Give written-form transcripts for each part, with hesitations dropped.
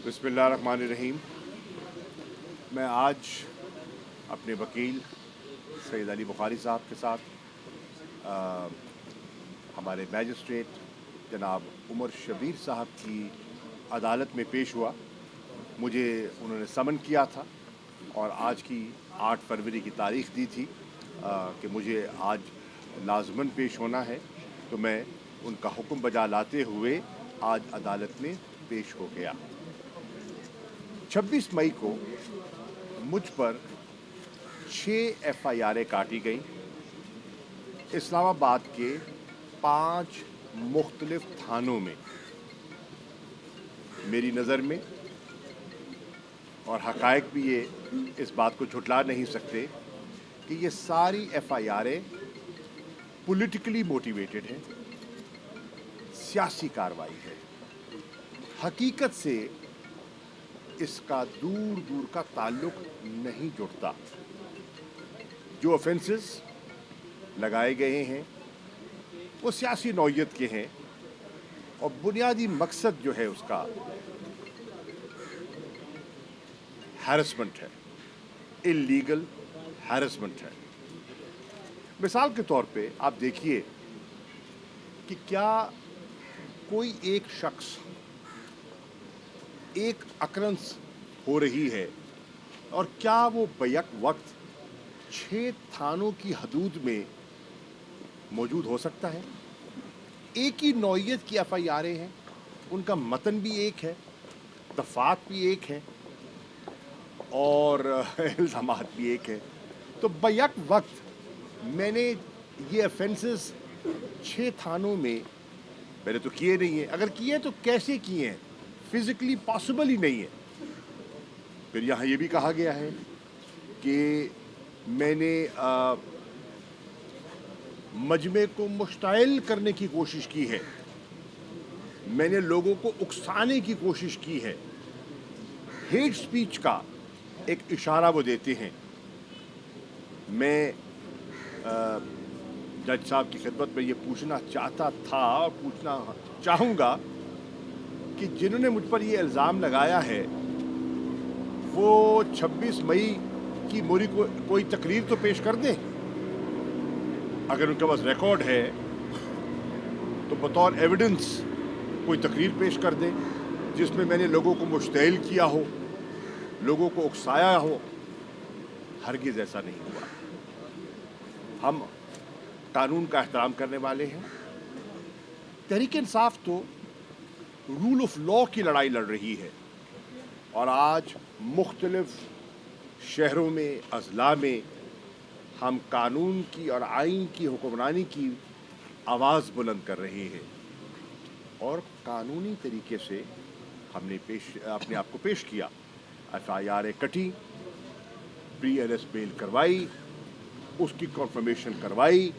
बिस्मिल्लाहिर्रहमानिर्रहीम। मैं आज अपने वकील सैयद अली बुखारी साहब के साथ हमारे मैजिस्ट्रेट जनाब उमर शबीर साहब की अदालत में पेश हुआ। मुझे उन्होंने समन किया था और आज की 8 फरवरी की तारीख़ दी थी कि मुझे आज लाज़मन पेश होना है, तो मैं उनका हुक्म बजा लाते हुए आज अदालत में पेश हो गया। 26 मई को मुझ पर 6 FIR काटी गई। इस्लामाबाद के 5 मुख्तलिफ थानों में। मेरी नज़र में और हक़ाइक़ भी ये इस बात को झुठला नहीं सकते कि ये सारी FIR पॉलिटिकली मोटिवेटेड है, सियासी कार्रवाई है। हकीकत से इसका दूर दूर का ताल्लुक नहीं जुड़ता। जो ऑफेंसेस लगाए गए हैं वो सियासी नौयत के हैं और बुनियादी मकसद जो है उसका हैरेसमेंट है, इल्लीगल हैरेसमेंट है। मिसाल के तौर पे आप देखिए कि क्या कोई एक शख्स एक अकरंस हो रही है और क्या वो बैक वक्त 6 थानों की हदूद में मौजूद हो सकता है? एक ही नौयत की FIR हैं, उनका मतन भी एक है, दफात भी एक है और इल्ज़ामात भी एक है। तो बैक वक्त मैंने ये ऑफेंसेस 6 थानों में मैंने तो किए नहीं हैं। अगर किए तो कैसे किए हैं? फिज़िकली पॉसिबल ही नहीं है। फिर यहाँ ये भी कहा गया है कि मैंने मजमे को मुश्ताइल करने की कोशिश की है, मैंने लोगों को उकसाने की कोशिश की है। हेट स्पीच का एक इशारा वो देते हैं। मैं जज साहब की खिदमत में ये पूछना चाहता था और पूछना चाहूँगा कि जिन्होंने मुझ पर ये इल्ज़ाम लगाया है वो 26 मई की मोरी को कोई तकरीर तो पेश कर दें। अगर उनके पास रिकॉर्ड है तो बतौर एविडेंस कोई तकरीर पेश कर दें जिसमें मैंने लोगों को मुश्तइल किया हो, लोगों को उकसाया हो। हरगिज़ ऐसा नहीं हुआ। हम कानून का एहतराम करने वाले हैं। तहरीक इंसाफ तो रूल ऑफ लॉ की लड़ाई लड़ रही है और आज मुख्तलिफ शहरों में, अजला में हम कानून की और आइन की हुक्मरानी की आवाज़ बुलंद कर रहे हैं और कानूनी तरीके से हमने अपने आप को पेश किया। FIR कटी, प्री अरेस्ट बेल करवाई, उसकी कन्फर्मेशन करवाई,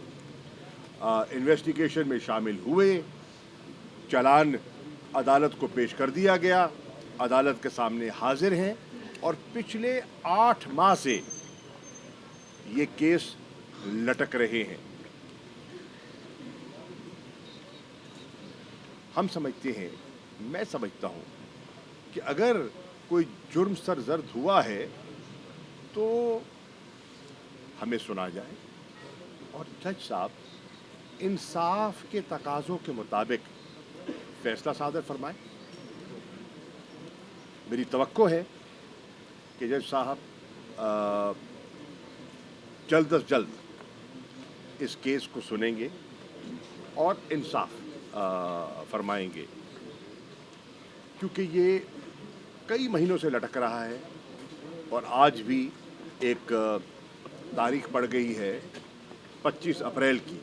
इन्वेस्टिगेशन में शामिल हुए, चालान अदालत को पेश कर दिया गया, अदालत के सामने हाजिर हैं और पिछले 8 माह से ये केस लटक रहे हैं। हम समझते हैं, मैं समझता हूँ कि अगर कोई जुर्म सरजर्द हुआ है तो हमें सुना जाए और जज साहब इंसाफ के तकाज़ों के मुताबिक फैसला सादर फरमाएं। मेरी तवक्को है कि जज साहब जल्द अज जल्द इस केस को सुनेंगे और इंसाफ फरमाएंगे, क्योंकि ये कई महीनों से लटक रहा है और आज भी एक तारीख पड़ गई है 25 अप्रैल की।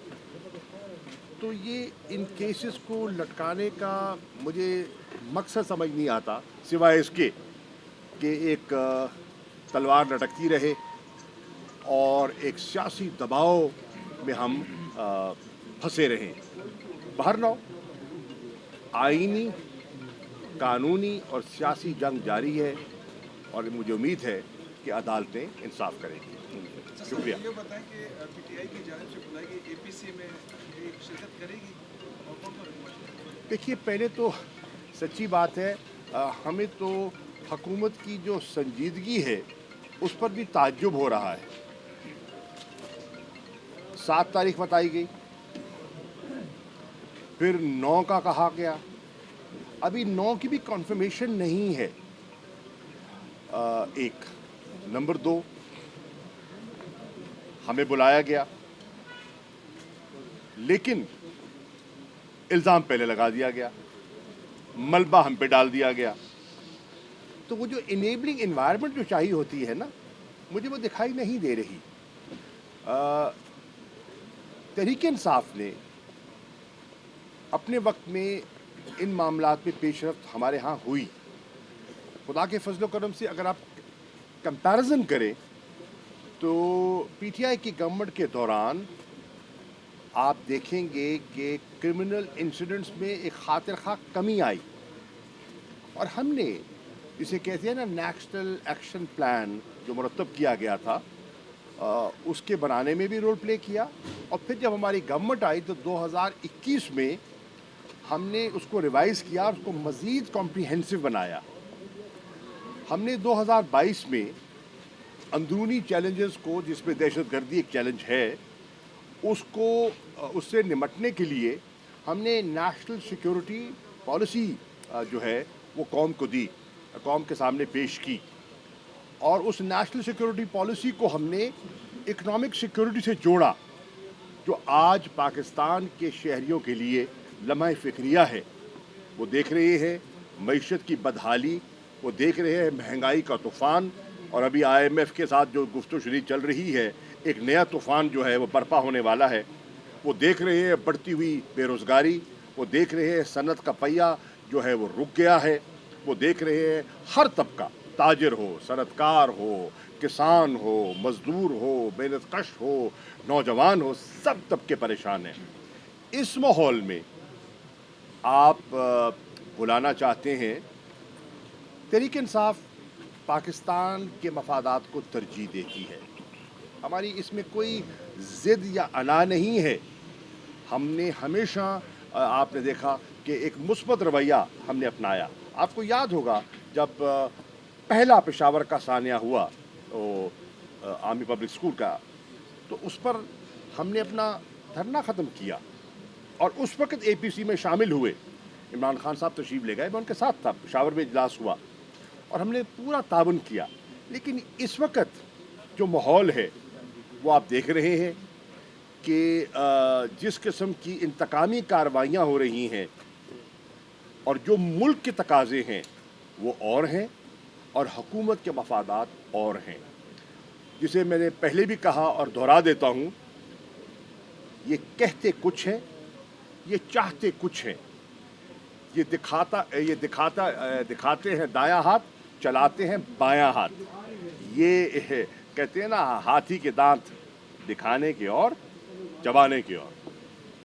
तो ये इन केसेस को लटकाने का मुझे मकसद समझ नहीं आता, सिवाय इसके कि एक तलवार लटकती रहे और एक सियासी दबाव में हम फंसे रहें। बहरहाल आईनी, कानूनी और सियासी जंग जारी है और मुझे उम्मीद है कि अदालतें इंसाफ करेंगी। शुक्रिया। ये बताएं कि PTI की जानिब से बुलाई गई APC में शिरकत करेगी और कौन कौन? देखिए, पहले तो सच्ची बात है हमें तो हुकूमत की जो संजीदगी है उस पर भी ताज्जुब हो रहा है। 7 तारीख बताई गई, फिर 9 का कहा गया, अभी 9 की भी कन्फर्मेशन नहीं है। एक नंबर 2, हमें बुलाया गया लेकिन इल्ज़ाम पहले लगा दिया गया, मलबा हम पे डाल दिया गया। तो वो जो इनेबलिंग एनवायरनमेंट जो चाहिए होती है ना, मुझे वो दिखाई नहीं दे रही। तहरीक इंसाफ ने अपने वक्त में इन मामलात में पेशरफ्त हमारे यहाँ हुई। खुदा के फजल करम से अगर आप कंपैरिजन करें तो पीटीआई की गवर्नमेंट के दौरान आप देखेंगे कि क्रिमिनल इंसिडेंट्स में एक खातिर खा कमी आई, और हमने इसे कहते हैं ना नेशनल एक्शन प्लान जो मुरतब किया गया था, उसके बनाने में भी रोल प्ले किया। और फिर जब हमारी गवर्नमेंट आई तो 2021 में हमने उसको रिवाइज़ किया, उसको मज़ीद कॉम्प्रिहेंसिव बनाया। हमने 2022 में अंदरूनी चैलेंजेस को, जिसमें दहशतगर्दी एक चैलेंज है, उससे निमटने के लिए हमने नेशनल सिक्योरिटी पॉलिसी जो है वो कौम को दी, कौम के सामने पेश की। और उस नेशनल सिक्योरिटी पॉलिसी को हमने इकोनॉमिक सिक्योरिटी से जोड़ा, जो आज पाकिस्तान के शहरियों के लिए लम्हा फ़िक्रिया है। वो देख रहे हैं मईशत की बदहाली, वो देख रहे हैं महंगाई का तूफ़ान, और अभी IMF के साथ जो गुफ्तगू चल रही है, एक नया तूफ़ान जो है वो बर्पा होने वाला है। वो देख रहे हैं बढ़ती हुई बेरोज़गारी, वो देख रहे हैं सनत का पहिया जो है वो रुक गया है, वो देख रहे हैं हर तबका, ताजिर हो, सनतकार हो, किसान हो, मज़दूर हो, मेहनतकश हो, नौजवान हो, सब तबके परेशान हैं। इस माहौल में आप बुलाना चाहते हैं, तहरीक इंसाफ पाकिस्तान के मफादात को तरजीह देती है। हमारी इसमें कोई ज़िद या अना नहीं है। हमने हमेशा आपने देखा कि एक मुस्बत रवैया हमने अपनाया। आपको याद होगा जब पहला पेशावर का सानिया हुआ आर्मी पब्लिक स्कूल का, तो उस पर हमने अपना धरना ख़त्म किया और उस वक्त APC में शामिल हुए। इमरान खान साहब तशरीफ़ ले गए, मैं उनके साथ था, पेशावर में इजलास हुआ और हमने पूरा ताबन किया। लेकिन इस वक्त जो माहौल है वो आप देख रहे हैं कि जिस किस्म की इंतकामी कार्रवाइयाँ हो रही हैं और जो मुल्क के तकाज़े हैं वो और हैं और हुकूमत के मफादात और हैं, जिसे मैंने पहले भी कहा और दोहरा देता हूँ, ये कहते कुछ हैं, ये चाहते कुछ हैं। ये दिखाते हैं दायां हाथ, चलाते हैं बायां हाथ। ये कहते हैं ना, हाथी के दांत दिखाने के और चबाने के और।